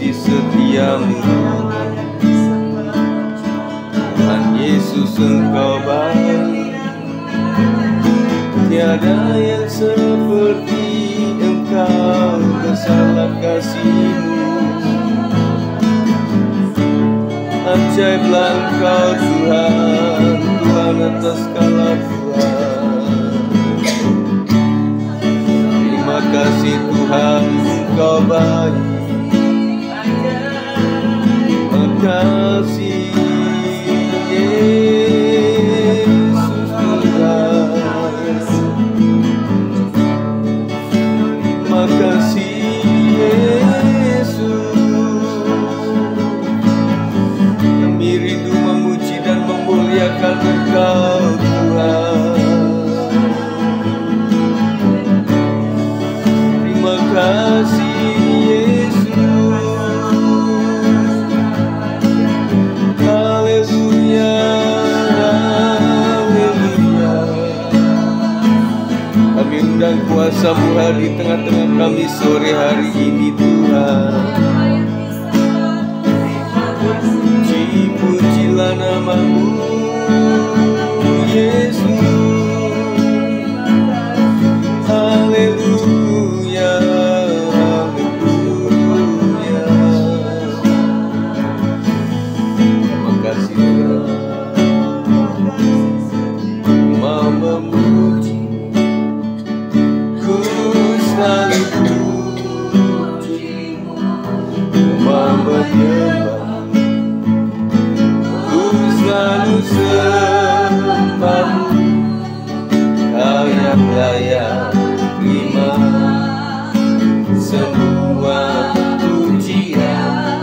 kasih setiamu. Tuhan Yesus Engkau baik, tiada yang seperti Engkau, besarlah kasih-Mu. Ajaiblah Engkau Tuhan, Tuhan atas segala Tuhan. Terima kasih Tuhan, Engkau baik. Terima kasih Yesus Tuhan. Terima kasih Yesus. Kami rindu memuji dan memuliakan Engkau Tuhan. Terima kasih dan kuasa-Mu hadir di tengah-tengah kami sore hari ini Tuhan. Puji-pujilah nama-Mu Yesus. Haleluya, haleluya. Terima kasih Tuhan. Mau memuji, selalu puji-Mu, mau menyembah, ku selalu sembah-Mu. Kau yang layak terima semua pujian,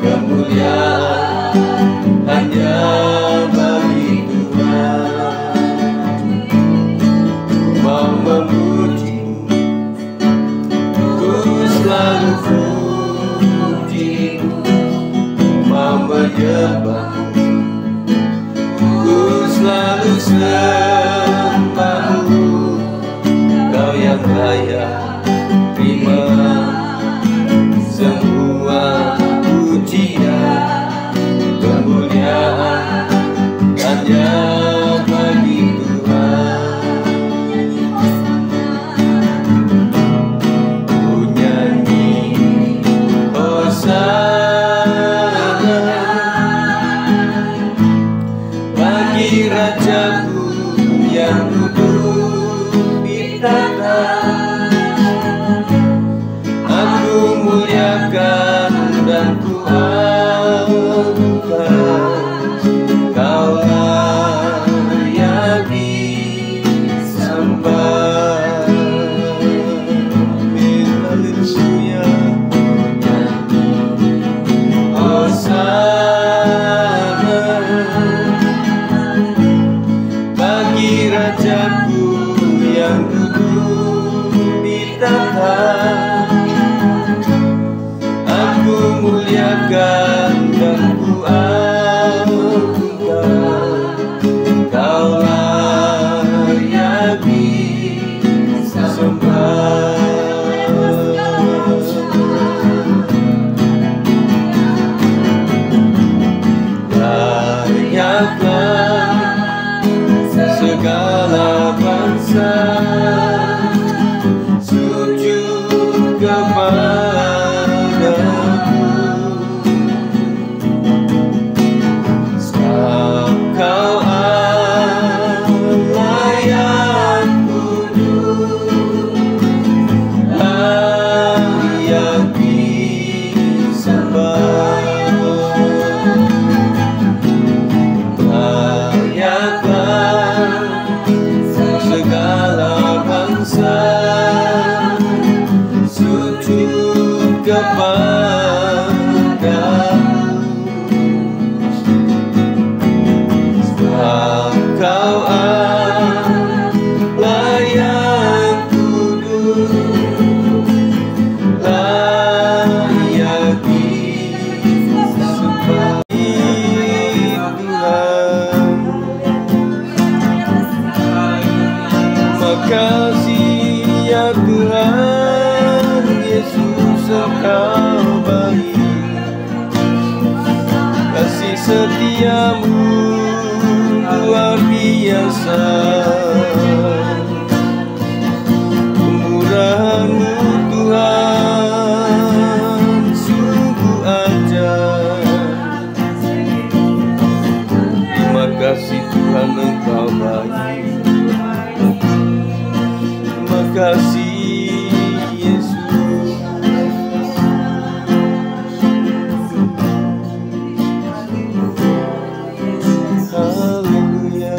kemuliaan hanya bagi Tuhan. Mau memuji, selalu puji, mau menyembah, ku selalu sembah-Mu. Kau yang layak terima semua pujian, kemuliaan hanya bagi Tuhan. Bagi Raja-Ku yang duduk di tahta, aku muliakan dan ku agungkan. Kau layak disembah. Haleluya. Bagi Raja-Ku yang duduk di tahta, aku muliakan dan ku agungkan. Kau layak disembah. Segala bangsa sujud kepadamu. Sebab Kau Allah yang kudus, layak disembah. Segala bangsa sujud Kemurahan-Mu Tuhan sungguh ajaib. Terima kasih Tuhan, Engkau baik. Terima kasih Yesus. Haleluya.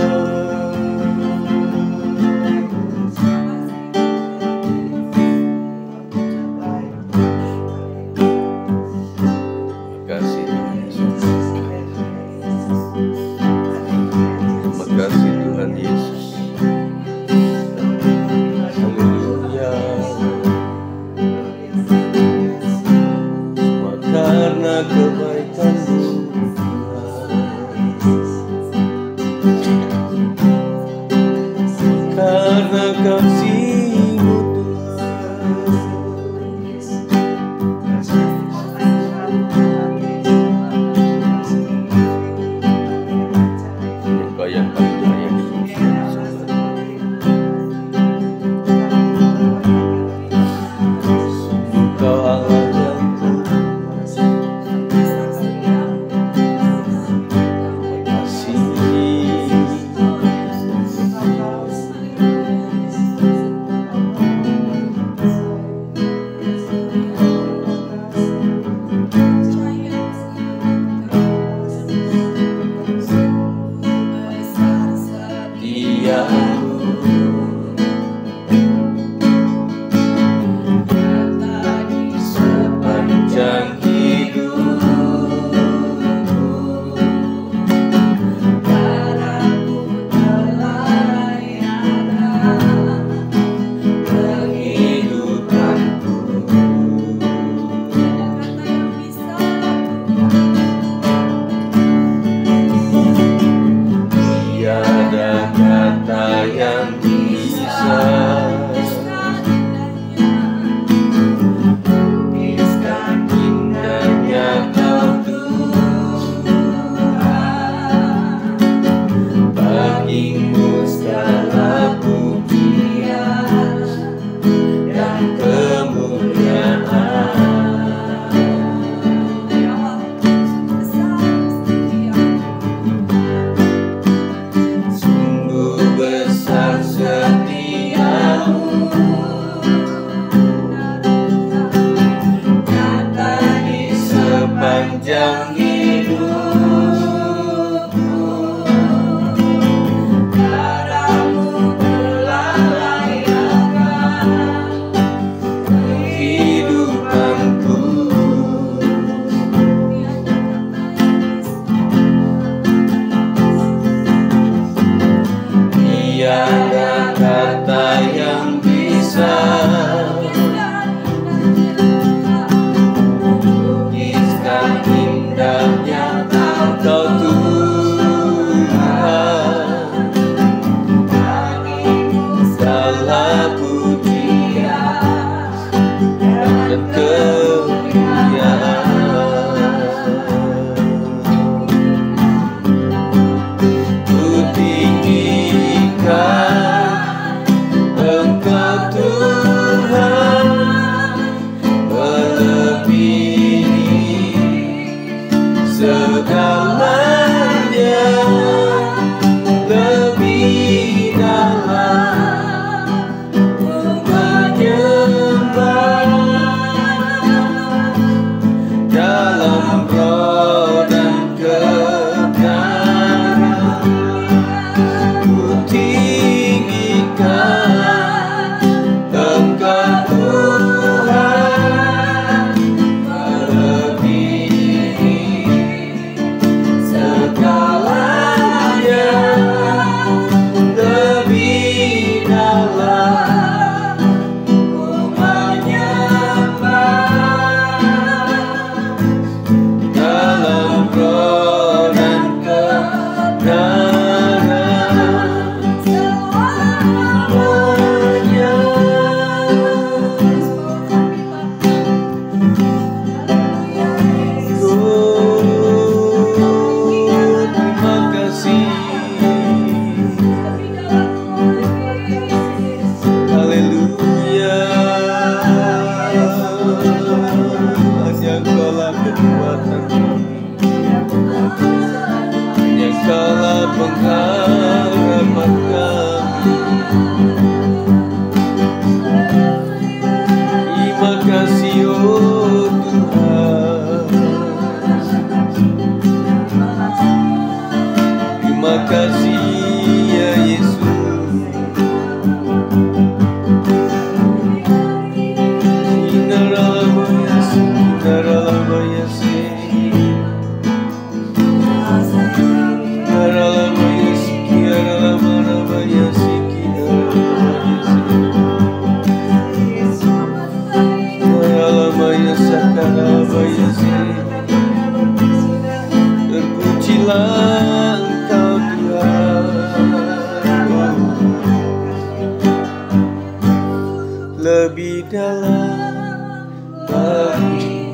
lebih dalam lagi.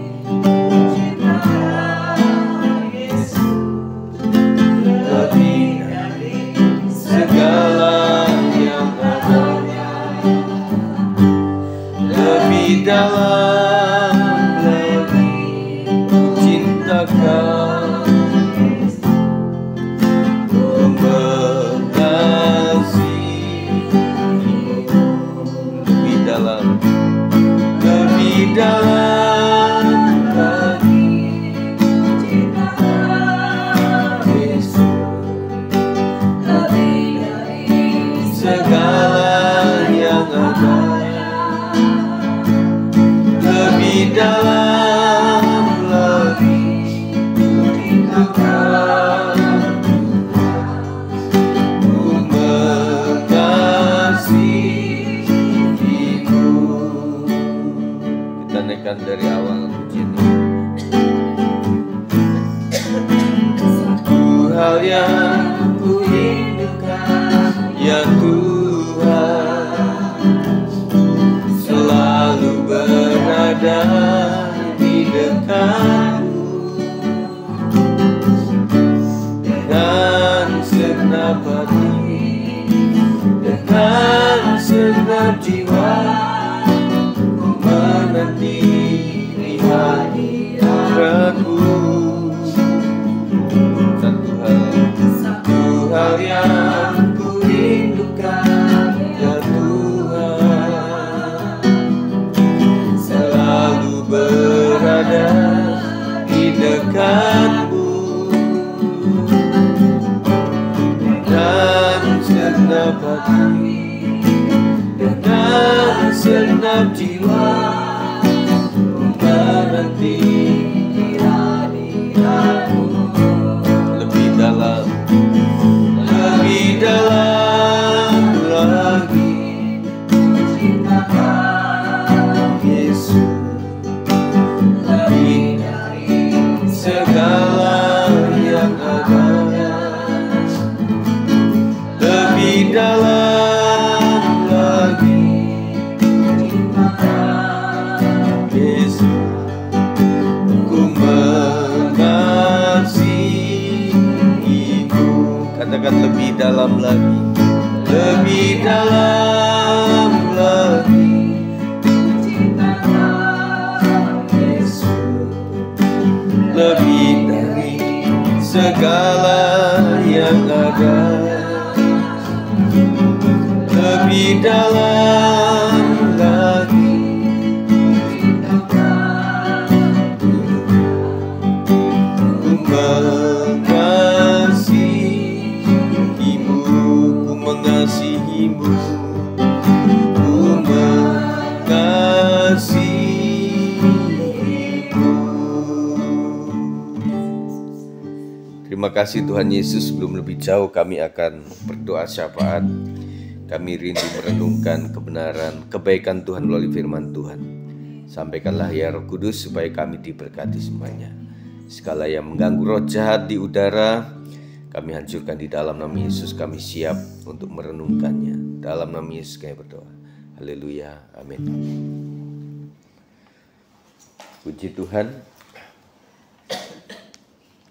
Lebih dari segala yang ada, lebih dalam lagi cinta Kau, ku mengasihimu. Lebih dalam lagi Yesus, lebih dari segala yang ada, lebih dalam lagi ku mengasihimu. Kita naikkan dari awal pujian ini. Satu hal yang ku rindukan, ya Tuhan, selalu berada di dekatmu, dengan segenap hati, dengan segenap jiwa, ku menanti hadiratmu. Satu hal yang ku rindukan, ya Tuhan, selalu berada di dekatmu, dengan segenap hati, dengan segenap jiwa, ku menanti hadiratmu. Lebih dalam lagi Yesus, lebih dari segala yang ada, lebih dalam lagi Yesus, ku mengasihimu. Katakan lebih dalam lagi, lebih dalam lagi Yesus, lebih dari segala yang ada, lebih dalam lagi ku mengasihimu, ku mengasihimu, ku mengasihimu. Terima kasih Tuhan Yesus. Sebelum lebih jauh kami akan berdoa syafaat. Kami rindu merenungkan kebenaran, kebaikan Tuhan melalui firman Tuhan. Sampaikanlah ya Roh Kudus supaya kami diberkati semuanya. Segala yang mengganggu roh jahat di udara, kami hancurkan di dalam nama Yesus. Kami siap untuk merenungkannya. Dalam nama Yesus kami berdoa. Haleluya. Amin. Puji Tuhan.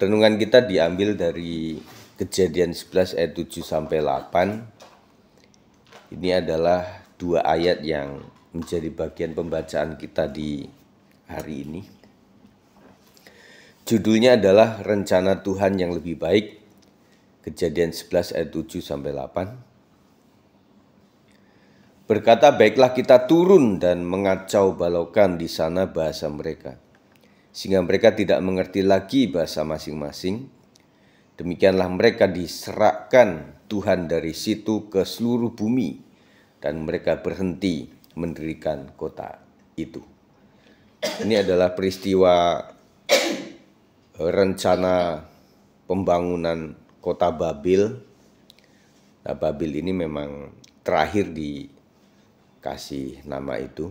Renungan kita diambil dari Kejadian 11 ayat 7 sampai 8. Ini adalah dua ayat yang menjadi bagian pembacaan kita di hari ini. Judulnya adalah Rencana Tuhan yang Lebih Baik. Kejadian 11 ayat 7 sampai 8. Berkata, baiklah kita turun dan mengacau balaukan di sana bahasa mereka, sehingga mereka tidak mengerti lagi bahasa masing-masing. Demikianlah mereka diserahkan Tuhan dari situ ke seluruh bumi, dan mereka berhenti mendirikan kota itu. Ini adalah peristiwa rencana pembangunan kota Babel. Nah, Babel ini memang terakhir dikasih nama itu.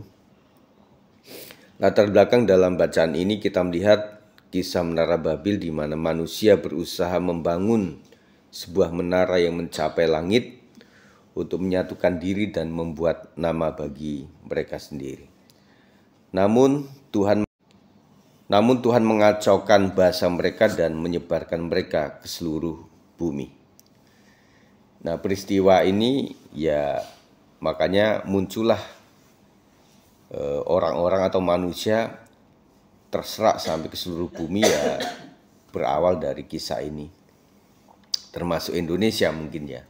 Latar belakang dalam bacaan ini kita melihat kisah menara Babel di mana manusia berusaha membangun sebuah menara yang mencapai langit untuk menyatukan diri dan membuat nama bagi mereka sendiri. Namun Tuhan mengacaukan bahasa mereka dan menyebarkan mereka ke seluruh bumi. Nah, peristiwa ini ya makanya muncullah orang-orang atau manusia terserak sampai ke seluruh bumi ya, berawal dari kisah ini. Termasuk Indonesia mungkin ya.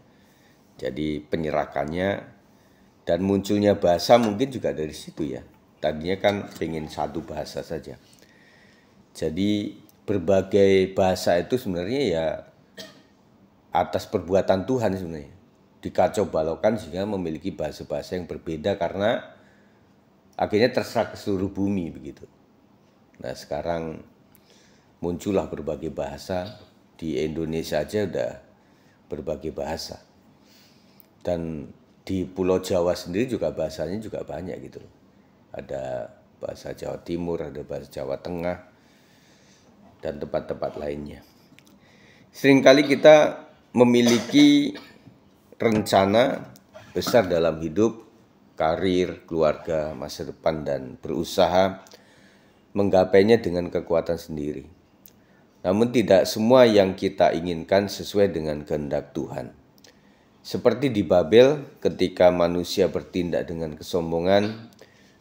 Jadi penyerakannya dan munculnya bahasa mungkin juga dari situ ya. Tadinya kan pengen satu bahasa saja. Jadi berbagai bahasa itu sebenarnya ya atas perbuatan Tuhan sebenarnya. Dikacau balaukan sehingga memiliki bahasa-bahasa yang berbeda karena akhirnya terserak ke seluruh bumi begitu. Nah, sekarang muncullah berbagai bahasa. Di Indonesia aja udah berbagai bahasa. Dan di Pulau Jawa sendiri juga bahasanya juga banyak gitu loh. Ada bahasa Jawa Timur, ada bahasa Jawa Tengah, dan tempat-tempat lainnya. Seringkali kita memiliki rencana besar dalam hidup, karir, keluarga, masa depan, dan berusaha menggapainya dengan kekuatan sendiri. Namun tidak semua yang kita inginkan sesuai dengan kehendak Tuhan. Seperti di Babel, ketika manusia bertindak dengan kesombongan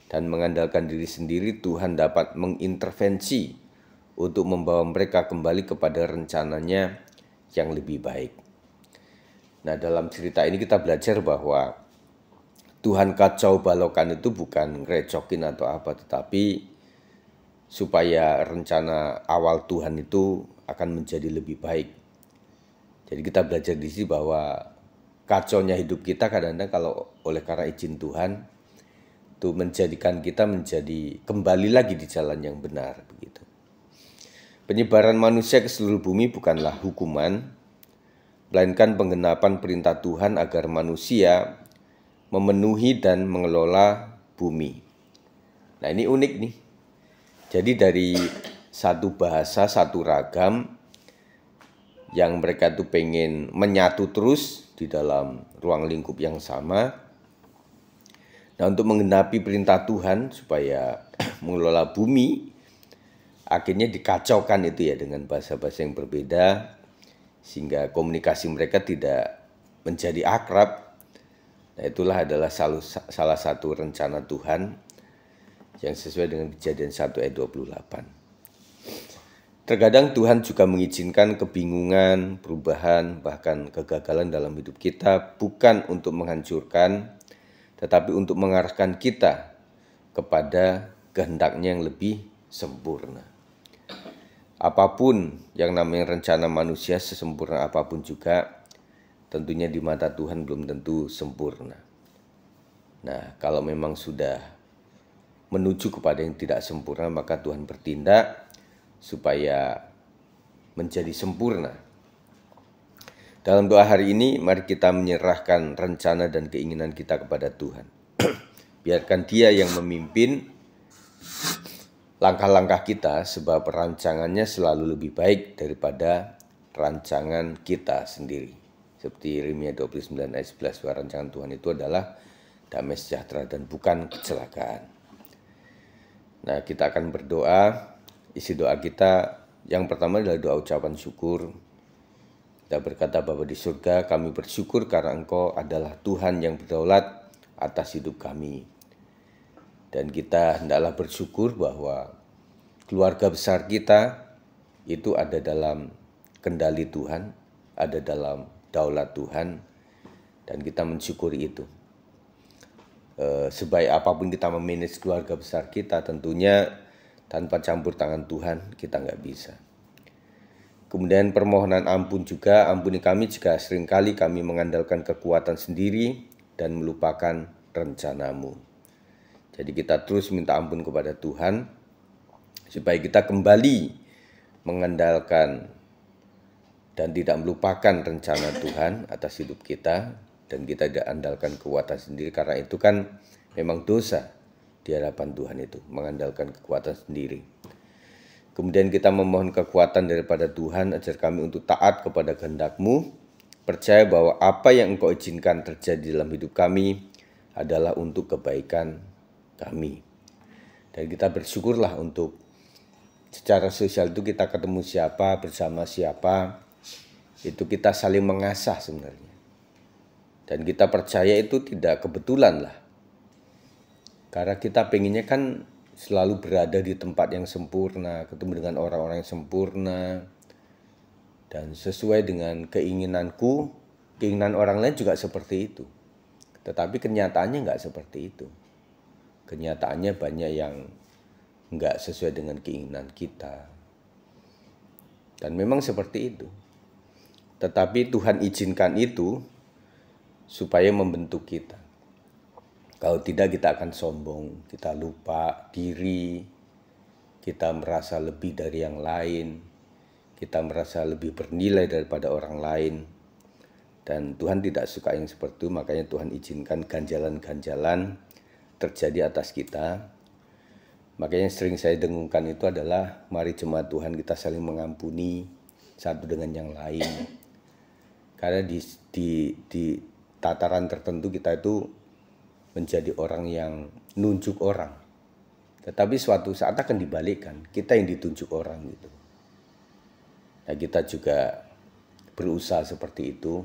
dan mengandalkan diri sendiri, Tuhan dapat mengintervensi untuk membawa mereka kembali kepada rencananya yang lebih baik. Nah, dalam cerita ini kita belajar bahwa Tuhan kacau balaukan itu bukan ngerecokin atau apa, tetapi supaya rencana awal Tuhan itu akan menjadi lebih baik. Jadi kita belajar di sini bahwa kacaunya hidup kita kadang-kadang kalau oleh karena izin Tuhan itu menjadikan kita menjadi kembali lagi di jalan yang benar begitu. Penyebaran manusia ke seluruh bumi bukanlah hukuman, melainkan penggenapan perintah Tuhan agar manusia memenuhi dan mengelola bumi. Nah, ini unik nih. Jadi dari satu bahasa, satu ragam yang mereka tuh pengen menyatu terus di dalam ruang lingkup yang sama. Nah, untuk menggenapi perintah Tuhan supaya mengelola bumi, akhirnya dikacaukan itu ya dengan bahasa-bahasa yang berbeda, sehingga komunikasi mereka tidak menjadi akrab. Nah, itulah adalah salah satu rencana Tuhan yang sesuai dengan Kejadian 1 ayat 28. Terkadang Tuhan juga mengizinkan kebingungan, perubahan, bahkan kegagalan dalam hidup kita bukan untuk menghancurkan, tetapi untuk mengarahkan kita kepada kehendaknya yang lebih sempurna. Apapun yang namanya rencana manusia, sesempurna apapun juga, tentunya di mata Tuhan belum tentu sempurna. Nah, kalau memang sudah menuju kepada yang tidak sempurna, maka Tuhan bertindak supaya menjadi sempurna. Dalam doa hari ini, mari kita menyerahkan rencana dan keinginan kita kepada Tuhan. Biarkan Dia yang memimpin langkah-langkah kita, sebab rancangannya selalu lebih baik daripada rancangan kita sendiri. Seperti Yeremia 29 ayat 11, bahwa rancangan Tuhan itu adalah damai sejahtera dan bukan kecelakaan. Nah, kita akan berdoa. Isi doa kita yang pertama adalah doa ucapan syukur. Kita berkata, Bapa di surga, kami bersyukur karena Engkau adalah Tuhan yang berdaulat atas hidup kami. Dan kita hendaklah bersyukur bahwa keluarga besar kita itu ada dalam kendali Tuhan, ada dalam daulat Tuhan, dan kita mensyukuri itu. Sebaik apapun kita memanage keluarga besar kita, tentunya tanpa campur tangan Tuhan kita nggak bisa. Kemudian permohonan ampun juga, ampuni kami jika seringkali kami mengandalkan kekuatan sendiri dan melupakan rencana-Mu. Jadi kita terus minta ampun kepada Tuhan supaya kita kembali mengandalkan dan tidak melupakan rencana Tuhan atas hidup kita. Dan kita tidak andalkan kekuatan sendiri, karena itu kan memang dosa di hadapan Tuhan itu, mengandalkan kekuatan sendiri. Kemudian kita memohon kekuatan daripada Tuhan ajar kami untuk taat kepada kehendak-Mu, percaya bahwa apa yang Engkau izinkan terjadi dalam hidup kami adalah untuk kebaikan kami. Dan kita bersyukurlah untuk secara sosial itu kita ketemu siapa, bersama siapa, itu kita saling mengasah sebenarnya. Dan kita percaya itu tidak kebetulan lah. Karena kita pengennya kan selalu berada di tempat yang sempurna, ketemu dengan orang-orang yang sempurna, dan sesuai dengan keinginanku, keinginan orang lain juga seperti itu. Tetapi kenyataannya nggak seperti itu. Kenyataannya banyak yang nggak sesuai dengan keinginan kita. Dan memang seperti itu. Tetapi Tuhan izinkan itu supaya membentuk kita. Kalau tidak kita akan sombong, kita lupa diri, kita merasa lebih dari yang lain, kita merasa lebih bernilai daripada orang lain. Dan Tuhan tidak suka yang seperti itu, makanya Tuhan izinkan ganjalan-ganjalan terjadi atas kita. Makanya sering saya dengungkan itu adalah mari jemaat Tuhan kita saling mengampuni satu dengan yang lain. Karena di tataran tertentu kita itu menjadi orang yang nunjuk orang. Tetapi suatu saat akan dibalikkan, kita yang ditunjuk orang gitu. Nah, kita juga berusaha seperti itu.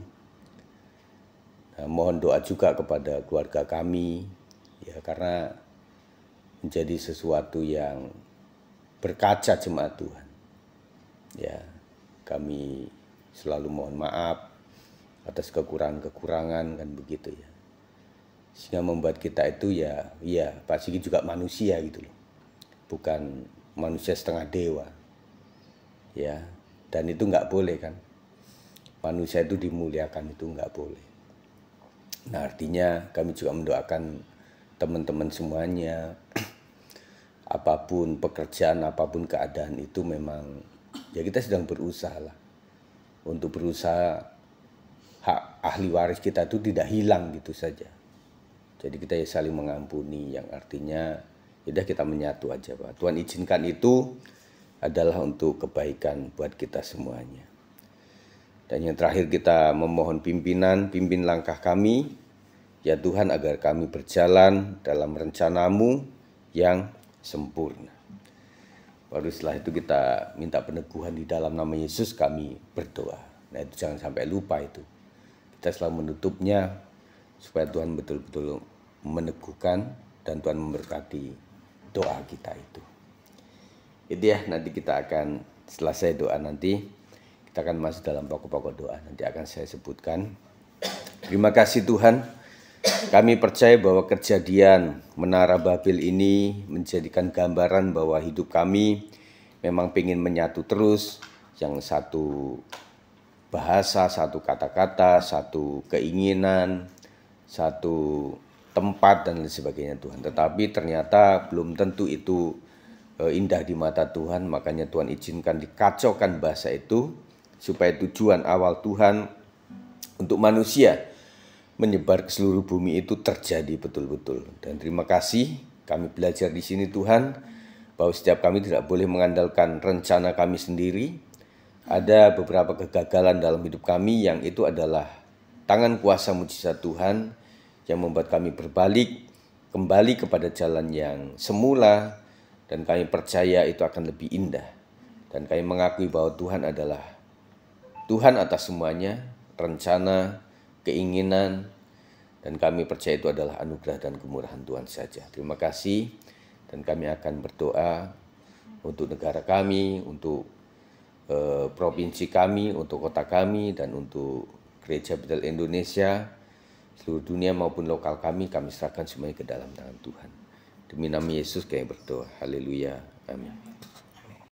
Nah, mohon doa juga kepada keluarga kami, ya, karena menjadi sesuatu yang berkaca jemaat Tuhan. Ya, kami selalu mohon maaf atas kekurangan-kekurangan kan begitu ya. Sehingga membuat kita itu ya Pak Sigi juga manusia gitu loh. Bukan manusia setengah dewa. Ya, dan itu nggak boleh kan. Manusia itu dimuliakan itu nggak boleh. Nah, artinya kami juga mendoakan teman-teman semuanya, apapun pekerjaan, apapun keadaan itu memang ya kita sedang berusaha lah untuk berusaha hak ahli waris kita itu tidak hilang gitu saja. Jadi kita ya saling mengampuni, yang artinya yaudah kita menyatu aja Pak. Tuhan izinkan itu adalah untuk kebaikan buat kita semuanya. Dan yang terakhir kita memohon pimpinan, pimpin langkah kami, ya Tuhan agar kami berjalan dalam rencana-Mu yang sempurna. Baru setelah itu kita minta peneguhan di dalam nama Yesus kami berdoa. Nah itu jangan sampai lupa itu. Kita selalu menutupnya supaya Tuhan betul-betul meneguhkan dan Tuhan memberkati doa kita itu. Itu ya, nanti kita akan selesai doa nanti. Kita akan masuk dalam pokok-pokok doa, nanti akan saya sebutkan. Terima kasih Tuhan, kami percaya bahwa kejadian Menara Babel ini menjadikan gambaran bahwa hidup kami memang ingin menyatu terus, yang satu bahasa, satu kata-kata, satu keinginan, satu tempat dan lain sebagainya Tuhan. Tetapi ternyata belum tentu itu indah di mata Tuhan, makanya Tuhan izinkan dikacaukan bahasa itu, supaya tujuan awal Tuhan untuk manusia menyebar ke seluruh bumi itu terjadi betul-betul. Dan terima kasih kami belajar di sini Tuhan, bahwa setiap kami tidak boleh mengandalkan rencana kami sendiri. Ada beberapa kegagalan dalam hidup kami yang itu adalah tangan kuasa mujizat Tuhan yang membuat kami berbalik kembali kepada jalan yang semula, dan kami percaya itu akan lebih indah. Dan kami mengakui bahwa Tuhan adalah Tuhan atas semuanya, rencana, keinginan, dan kami percaya itu adalah anugerah dan kemurahan Tuhan saja. Terima kasih, dan kami akan berdoa untuk negara kami, untuk provinsi kami, untuk kota kami, dan untuk Gereja Betel Indonesia, seluruh dunia maupun lokal kami serahkan semuanya ke dalam tangan Tuhan. Demi nama Yesus kami berdoa. Haleluya. Amin.